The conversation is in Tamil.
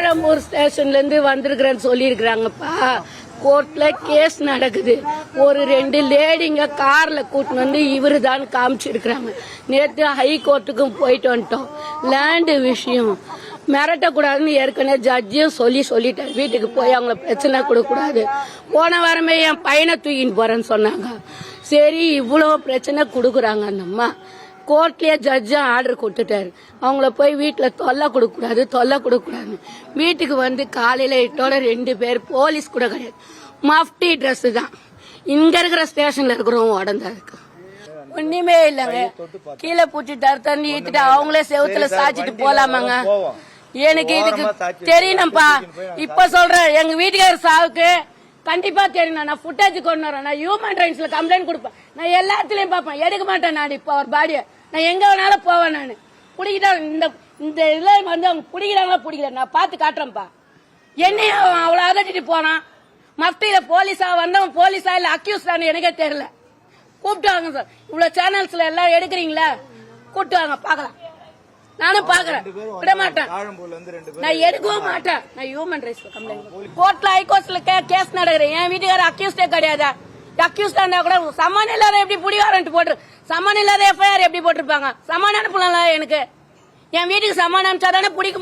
பேரம்பூர் ஸ்டேஷன்ல இருந்து வந்திருக்கிறேன்னு சொல்லியிருக்கிறாங்கப்பா. கோர்ட்ல கேஸ் நடக்குது. ஒரு 2 லேடிங்க கார்ல கூட்டின்னு வந்து இவரு தான் காமிச்சிருக்கிறாங்க. நேற்று ஹை கோர்ட்டுக்கும் போயிட்டு வந்துட்டோம். லேண்டு விஷயம் மிரட்டக்கூடாதுன்னு ஏற்கனவே ஜட்ஜியும் சொல்லிட்டாரு. வீட்டுக்கு போய் அவங்கள பிரச்சனை கொடுக்கக்கூடாது. போன வாரமே என் பையனை தூக்கின்னு போறேன்னு சொன்னாங்க. சரி இவ்வளவு பிரச்சனை கொடுக்குறாங்க அந்த அம்மா. கோர்ட்லயே ஜட்ஜும் ஆர்டர் கொடுத்துட்டாரு. அவங்கள போய் வீட்டுல தொல்லை கொடுக்கக்கூடாது. வீட்டுக்கு வந்து காலையில 8ஓட 2 பேர், போலீஸ் கூட கிடையாது, மஃப்டி ட்ரெஸ் தான். இங்க இருக்கிற ஸ்டேஷன்ல இருக்கிறவங்க உடந்தா இருக்கு. ஒண்ணுமே இல்லங்க. கீழே பூச்சிட்டாரு, தண்ணி ஈத்துட்டு அவங்களே செவுத்துல சாச்சிட்டு போலாமாங்க? எனக்கு இதுக்கு தெரியணும்பா. இப்ப சொல்றேன், எங்க வீட்டுக்கார சாவுக்கு கண்டிப்பா தெரியணும். நான் ஃபுட்டேஜ் கொண்டு வரேன். நான் ஹியூமன் ரைட்ஸ்ல கம்ப்ளைண்ட் கொடுப்பேன். நான் எல்லாத்துலயும் பாப்பேன். எடுக்க மாட்டேன் நான். இப்ப அவர் பாடிய நான் எங்க வேணாலும் போவேன். நான் பிடிக்கிட்டா இந்த இதுல வந்து அவங்க பிடிக்கிறாங்களா பிடிக்கல நான் பாத்து காட்டுறேன்ப்பா. என்னையும் அவ்வளவு அதட்டிட்டு போனான். மஃப்டியில போலீஸா வந்தவன் போலீஸா இல்ல அக்யூஸ்டான்னு எனக்கே தெரியல. கூப்பிட்டு வாங்க சார். இவ்வளவு சேனல்ஸ்ல எல்லாம் எடுக்கிறீங்களா? கூப்பிட்டு வாங்க பாக்கலாம். நானும் பாக்குறேன். விட மாட்டேன். நான் எடுக்கவும் மாட்டேன். நான் ஹியூமன் ரைட்ஸ் கம்ப்ளைண்ட் கோர்ட்ல ஹைகோர்ட்ல கேஸ் நடக்கிறேன். என் வீட்டுக்கார அக்யூஸ்டே கிடையாது. அக்யூஸ்டா இருந்தா கூட சம்மன் இல்லாத எப்படி புடி வாரண்ட் போட்டு சம்மன் இல்லாத எஃப்ஐஆர் எப்படி போட்டிருப்பாங்க? சம்மன் அனுப்பலாம் எனக்கு. என் வீட்டுக்கு சம்மன் அனுப்பிச்சாதானே பிடிக்க